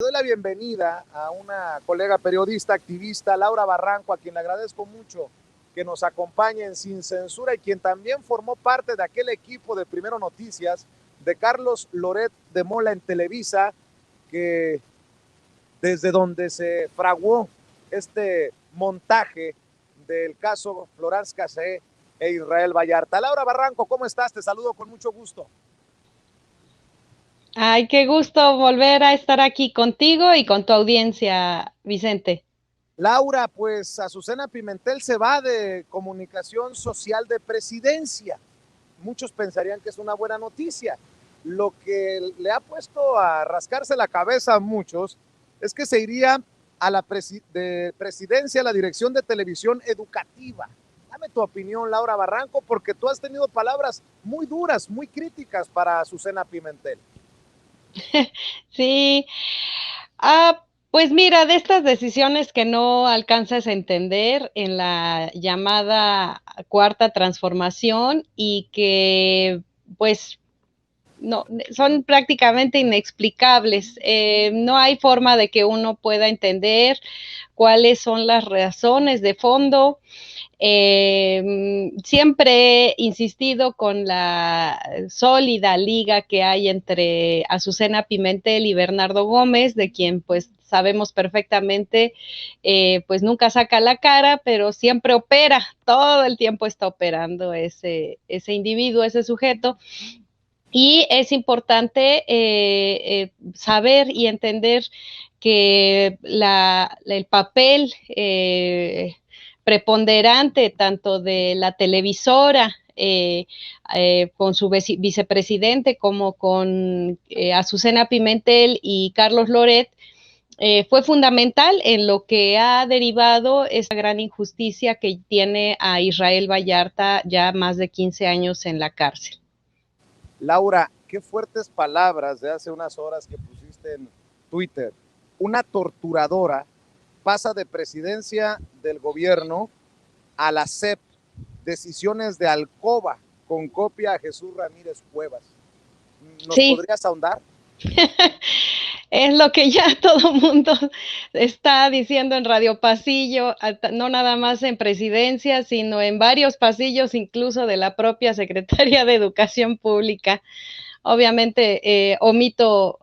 Doy la bienvenida a una colega periodista, activista, Laura Barranco, a quien le agradezco mucho que nos acompañe en Sin Censura y quien también formó parte de aquel equipo de Primero Noticias de Carlos Loret de Mola en Televisa, que desde donde se fraguó este montaje del caso Florence Cassé e Israel Vallarta. Laura Barranco, ¿cómo estás? Te saludo con mucho gusto. Ay, qué gusto volver a estar aquí contigo y con tu audiencia, Vicente. Laura, pues Azucena Pimentel se va de Comunicación Social de Presidencia. Muchos pensarían que es una buena noticia. Lo que le ha puesto a rascarse la cabeza a muchos es que se iría a la de presidencia a la dirección de televisión educativa. Dame tu opinión, Laura Barranco, porque tú has tenido palabras muy duras, muy críticas para Azucena Pimentel. Sí, pues mira, de estas decisiones que no alcanzas a entender en la llamada cuarta transformación y que pues no, son prácticamente inexplicables. No hay forma de que uno pueda entender cuáles son las razones de fondo. Siempre he insistido con la sólida liga que hay entre Azucena Pimentel y Bernardo Gómez, de quien pues sabemos perfectamente, pues nunca saca la cara, pero siempre opera, todo el tiempo está operando ese individuo, ese sujeto. Y es importante saber y entender que el papel preponderante tanto de la televisora con su vicepresidente como con Azucena Pimentel y Carlos Loret fue fundamental en lo que ha derivado esa gran injusticia que tiene a Israel Vallarta ya más de 15 años en la cárcel. Laura, qué fuertes palabras de hace unas horas que pusiste en Twitter. Una torturadora pasa de presidencia del gobierno a la CEP, decisiones de Alcoba, con copia a Jesús Ramírez Cuevas. ¿Nos Sí, podrías ahondar? es lo que ya todo mundo está diciendo en Radio Pasillo, no nada más en presidencia, sino en varios pasillos, incluso de la propia Secretaría de Educación Pública. Obviamente omito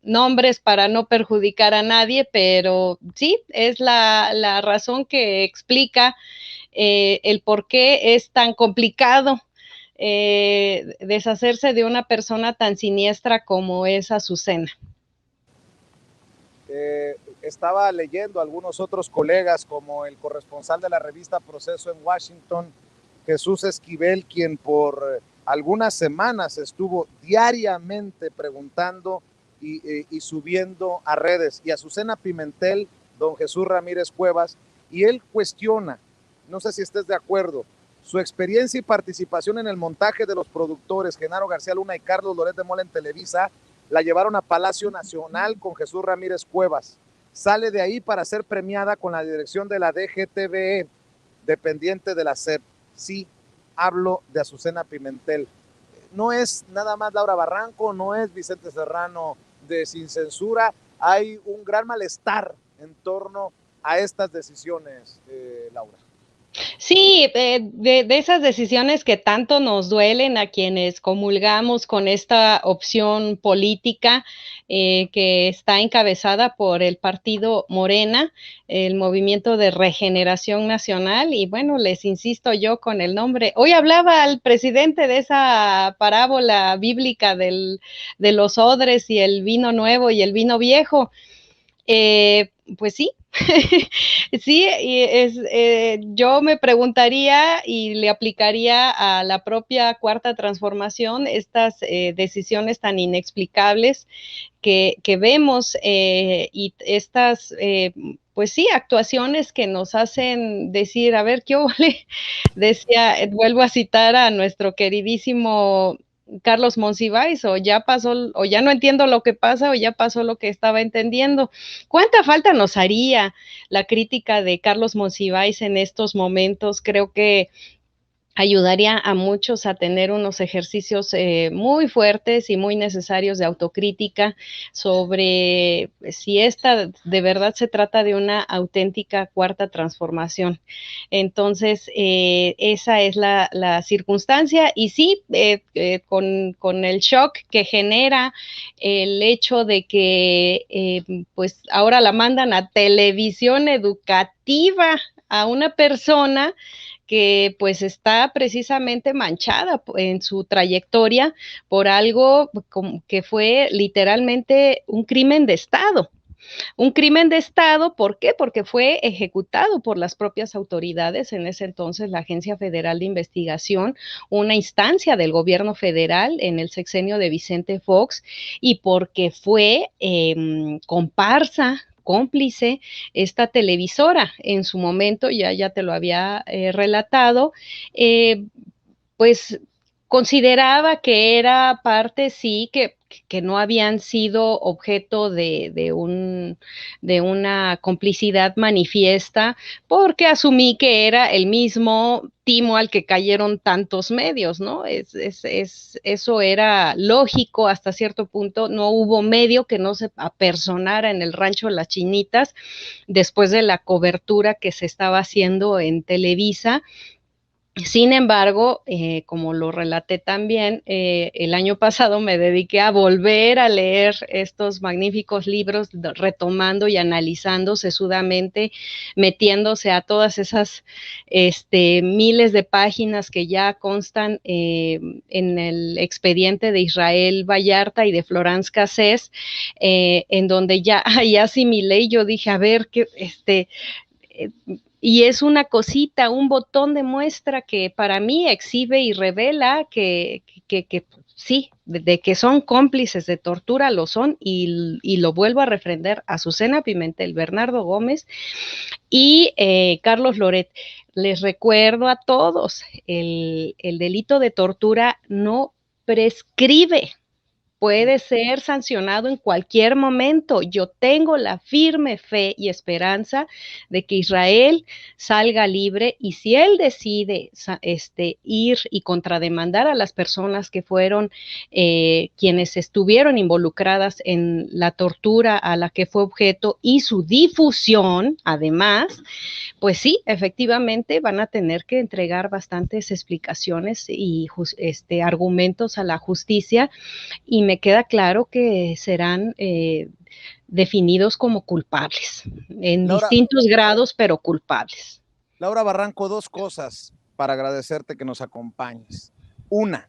nombres para no perjudicar a nadie, pero sí, es la razón que explica el por qué es tan complicado deshacerse de una persona tan siniestra como es Azucena. Estaba leyendo a algunos otros colegas, como el corresponsal de la revista Proceso en Washington, Jesús Esquivel, quien por algunas semanas estuvo diariamente preguntando y subiendo a redes, y Azucena Pimentel, don Jesús Ramírez Cuevas, y él cuestiona, no sé si estés de acuerdo, su experiencia y participación en el montaje de los productores Genaro García Luna y Carlos Loret de Mola en Televisa. La llevaron a Palacio Nacional con Jesús Ramírez Cuevas. Sale de ahí para ser premiada con la dirección de la DGTVE, dependiente de la SEP. Sí, hablo de Azucena Pimentel. No es nada más Laura Barranco, no es Vicente Serrano de Sin Censura. Hay un gran malestar en torno a estas decisiones, Laura. Sí, de esas decisiones que tanto nos duelen a quienes comulgamos con esta opción política que está encabezada por el partido Morena, el Movimiento de Regeneración Nacional, y bueno, les insisto yo con el nombre. Hoy hablaba al presidente de esa parábola bíblica de los odres y el vino nuevo y el vino viejo. Pues sí, sí, yo me preguntaría y le aplicaría a la propia cuarta transformación estas decisiones tan inexplicables que vemos y estas, pues sí, actuaciones que nos hacen decir, a ver, ¿qué ole? Decía, vuelvo a citar a nuestro queridísimo Carlos Monsiváis, o ya pasó, o ya no entiendo lo que pasa, o ya pasó lo que estaba entendiendo. ¿Cuánta falta nos haría la crítica de Carlos Monsiváis en estos momentos? Creo que ayudaría a muchos a tener unos ejercicios muy fuertes y muy necesarios de autocrítica sobre si esta de verdad se trata de una auténtica cuarta transformación. Entonces, esa es la circunstancia y sí, con el shock que genera el hecho de que pues ahora la mandan a televisión educativa a una persona que pues está precisamente manchada en su trayectoria por algo que fue literalmente un crimen de Estado. Un crimen de Estado, ¿por qué? Porque fue ejecutado por las propias autoridades, en ese entonces la Agencia Federal de Investigación, una instancia del gobierno federal en el sexenio de Vicente Fox, y porque fue comparsa, cómplice, esta televisora en su momento, ya te lo había relatado, pues consideraba que era parte, sí, que no habían sido objeto de una complicidad manifiesta, porque asumí que era el mismo timo al que cayeron tantos medios, ¿no? Eso era lógico hasta cierto punto, no hubo medio que no se apersonara en el rancho de las Chinitas después de la cobertura que se estaba haciendo en Televisa. Sin embargo, como lo relaté también, el año pasado me dediqué a volver a leer estos magníficos libros, retomando y analizando sesudamente, metiéndose a todas esas miles de páginas que ya constan en el expediente de Israel Vallarta y de Florence Cassés, en donde ya asimilé y yo dije, a ver, y es una cosita, un botón de muestra que para mí exhibe y revela que sí, de que son cómplices de tortura, lo son, y lo vuelvo a refrendar: Azucena Pimentel, Bernardo Gómez y Carlos Loret. Les recuerdo a todos, el delito de tortura no prescribe, puede ser sancionado en cualquier momento. Yo tengo la firme fe y esperanza de que Israel salga libre, y si él decide ir y contrademandar a las personas que fueron quienes estuvieron involucradas en la tortura a la que fue objeto y su difusión, además, pues sí, efectivamente van a tener que entregar bastantes explicaciones y argumentos a la justicia, y me queda claro que serán definidos como culpables, en Laura, distintos grados, pero culpables. Laura Barranco, dos cosas para agradecerte que nos acompañes. Una,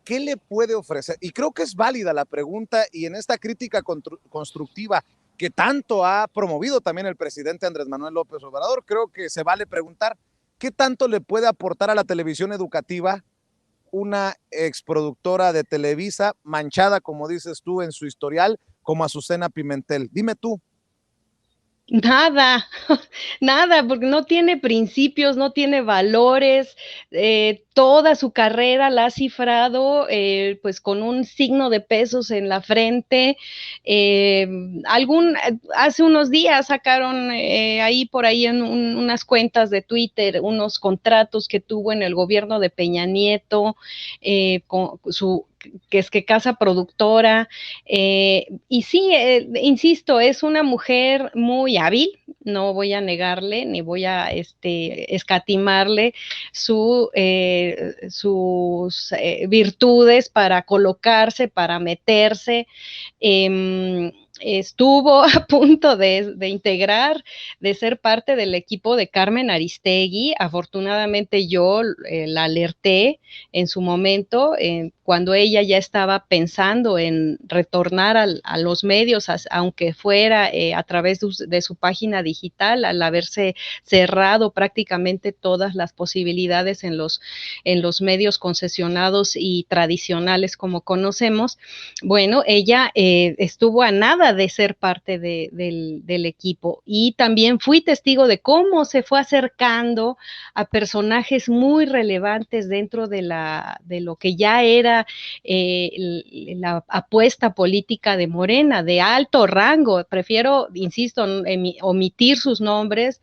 ¿qué le puede ofrecer? Y creo que es válida la pregunta, y en esta crítica constructiva que tanto ha promovido también el presidente Andrés Manuel López Obrador, creo que se vale preguntar, ¿qué tanto le puede aportar a la televisión educativa una exproductora de Televisa manchada, como dices tú, en su historial, como Azucena Pimentel? Dime tú. Nada, nada, porque no tiene principios, no tiene valores, toda su carrera la ha cifrado pues con un signo de pesos en la frente. Hace unos días sacaron ahí por ahí en unas cuentas de Twitter unos contratos que tuvo en el gobierno de Peña Nieto, con su que casa productora, y sí, insisto, es una mujer muy hábil, no voy a negarle, ni voy a escatimarle sus virtudes para colocarse, para meterse. Estuvo a punto de integrar, de ser parte del equipo de Carmen Aristegui. Afortunadamente yo la alerté en su momento, cuando ella ya estaba pensando en retornar a los medios, aunque fuera a través de su página digital, al haberse cerrado prácticamente todas las posibilidades en los medios concesionados y tradicionales como conocemos. Bueno, ella estuvo a nada de ser parte del equipo, y también fui testigo de cómo se fue acercando a personajes muy relevantes dentro de lo que ya era la apuesta política de Morena, de alto rango. Prefiero, insisto, omitir sus nombres,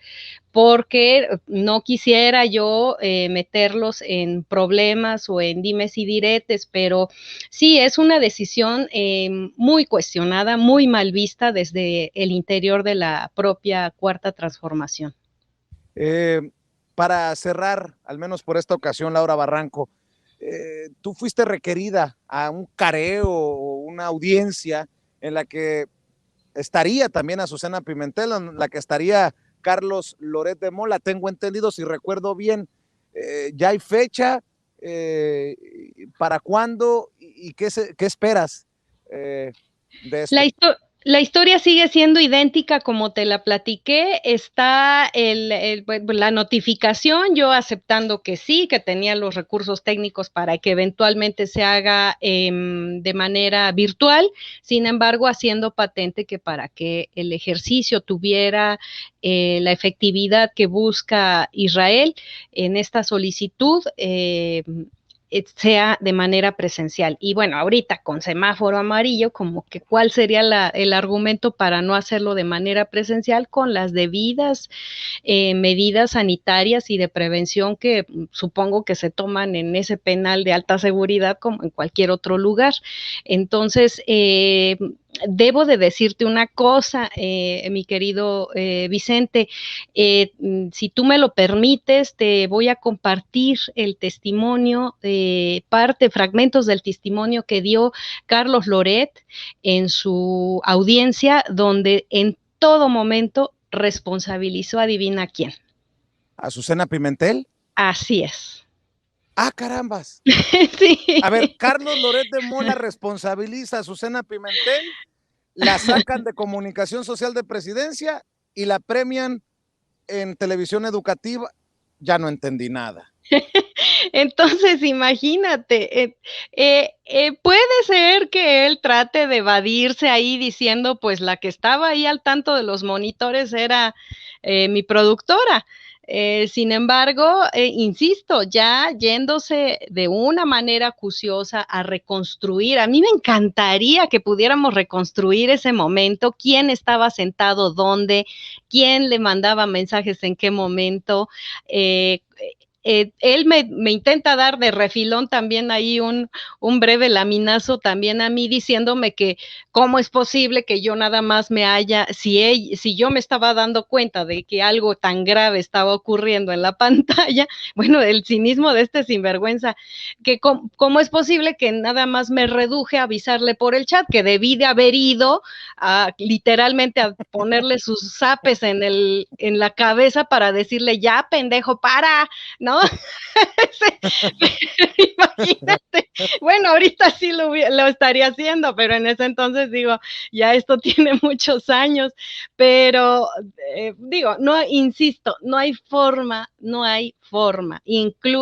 porque no quisiera yo meterlos en problemas o en dimes y diretes, pero sí, es una decisión muy cuestionada, muy mal vista desde el interior de la propia Cuarta Transformación. Para cerrar, al menos por esta ocasión, Laura Barranco, tú fuiste requerida a un careo o una audiencia en la que estaría también Azucena Pimentel, en la que estaría Carlos Loret de Mola, tengo entendido, si recuerdo bien. ¿Ya hay fecha? ¿Para cuándo? ¿Y qué esperas de esto? La historia sigue siendo idéntica como te la platiqué. Está la notificación, yo aceptando que sí, que tenía los recursos técnicos para que eventualmente se haga de manera virtual, sin embargo, haciendo patente que para que el ejercicio tuviera la efectividad que busca Israel en esta solicitud, sea de manera presencial. Y bueno, ahorita con semáforo amarillo, como que cuál sería el argumento para no hacerlo de manera presencial con las debidas medidas sanitarias y de prevención que supongo que se toman en ese penal de alta seguridad como en cualquier otro lugar. Entonces, debo de decirte una cosa, mi querido Vicente, si tú me lo permites, te voy a compartir el testimonio, fragmentos del testimonio que dio Carlos Loret en su audiencia, donde en todo momento responsabilizó, adivina quién. ¿Azucena Pimentel? Así es. ¡Ah, carambas! Sí. A ver, Carlos Loret de Mola responsabiliza a Azucena Pimentel, la sacan de Comunicación Social de Presidencia y la premian en televisión educativa. Ya no entendí nada. Entonces, imagínate, puede ser que él trate de evadirse ahí diciendo, pues la que estaba ahí al tanto de los monitores era mi productora. Sin embargo, insisto, ya yéndose de una manera acuciosa a reconstruir, a mí me encantaría que pudiéramos reconstruir ese momento, quién estaba sentado dónde, quién le mandaba mensajes en qué momento, él me intenta dar de refilón también ahí un breve laminazo también a mí diciéndome que cómo es posible que yo nada más si yo me estaba dando cuenta de que algo tan grave estaba ocurriendo en la pantalla, bueno, el cinismo de este sinvergüenza, que cómo es posible que nada más me reduje a avisarle por el chat, que debí de haber ido literalmente a ponerle sus zapes en la cabeza para decirle, ya pendejo, para, ¿no? Imagínate, bueno, ahorita sí lo estaría haciendo, pero en ese entonces digo, ya esto tiene muchos años, pero digo, no, insisto, no hay forma,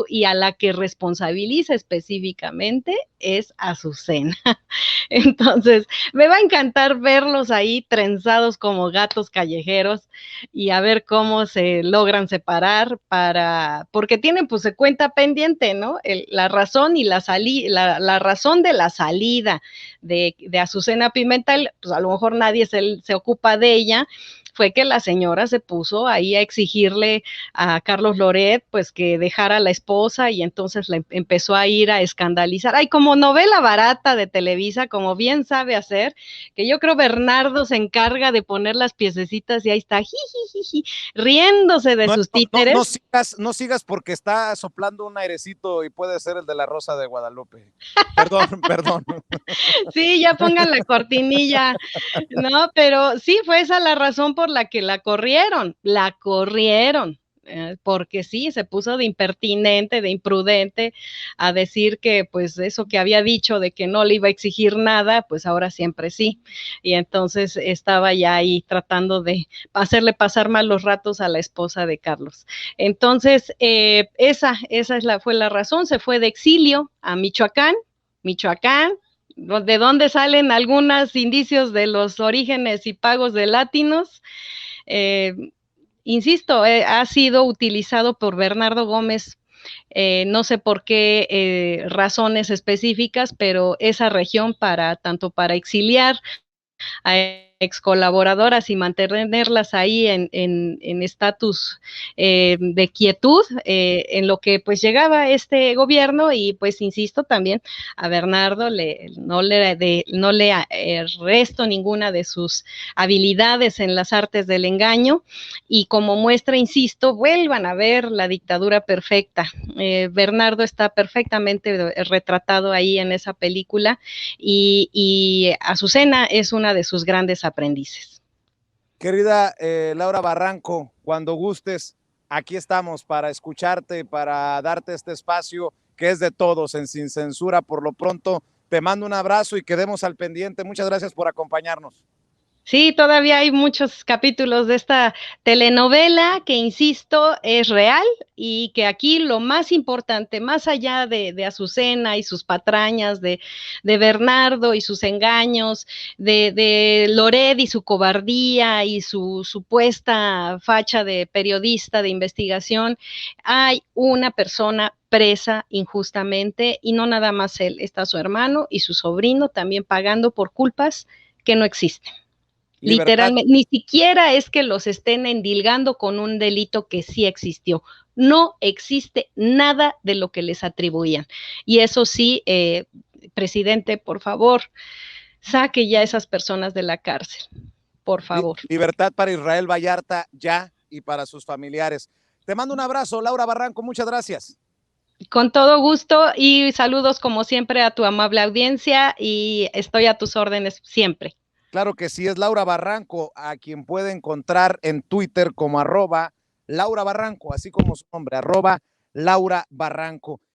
y a la que responsabiliza específicamente es Azucena. Entonces, me va a encantar verlos ahí trenzados como gatos callejeros y a ver cómo se logran separar porque tienen pues se cuenta pendiente, ¿no? La razón y la razón de la salida de Azucena Pimentel, pues a lo mejor nadie se ocupa de ella, fue que la señora se puso ahí a exigirle a Carlos Loret pues que dejara a la esposa y entonces le empezó a ir a escandalizar. Ay, como novela barata de Televisa, como bien sabe hacer, que yo creo Bernardo se encarga de poner las piececitas y ahí está, jijijiji, riéndose de sus títeres. No sigas porque está soplando un airecito y puede ser el de la Rosa de Guadalupe. Perdón, perdón. Sí, ya pongan la cortinilla, ¿no? Pero sí, fue esa la razón por la que la corrieron, porque sí, se puso de impertinente, de imprudente, a decir que pues eso que había dicho de que no le iba a exigir nada, pues ahora siempre sí. Y entonces estaba ya ahí tratando de hacerle pasar mal los ratos a la esposa de Carlos. Entonces, fue la razón, se fue de exilio a Michoacán, de dónde salen algunos indicios de los orígenes y pagos de Látinos. Insisto, ha sido utilizado por Bernardo Gómez, no sé por qué razones específicas, pero esa región tanto para exiliar a ex colaboradoras y mantenerlas ahí en estatus de quietud, en lo que pues llegaba este gobierno. Y pues insisto también a Bernardo no le resto ninguna de sus habilidades en las artes del engaño, y como muestra, insisto, vuelvan a ver La dictadura perfecta. Bernardo está perfectamente retratado ahí en esa película, y Azucena es una de sus grandes aprendices. Querida Laura Barranco, cuando gustes, aquí estamos para escucharte, para darte este espacio que es de todos, en Sin Censura. Por lo pronto, te mando un abrazo y quedemos al pendiente. Muchas gracias por acompañarnos. Sí, todavía hay muchos capítulos de esta telenovela que, insisto, es real, y que aquí lo más importante, más allá de Azucena y sus patrañas, de Bernardo y sus engaños, de Loret y su cobardía y su supuesta facha de periodista de investigación, hay una persona presa injustamente, y no nada más él, está su hermano y su sobrino también pagando por culpas que no existen. Libertad. Literalmente, ni siquiera es que los estén endilgando con un delito que sí existió. No existe nada de lo que les atribuían. Y eso sí, presidente, por favor, saque ya a esas personas de la cárcel, por favor. Libertad para Israel Vallarta ya, y para sus familiares. Te mando un abrazo, Laura Barranco, muchas gracias. Con todo gusto, y saludos como siempre a tu amable audiencia, y estoy a tus órdenes siempre. Claro que sí, es Laura Barranco, a quien puede encontrar en Twitter como @Laura Barranco, así como su nombre, @Laura Barranco.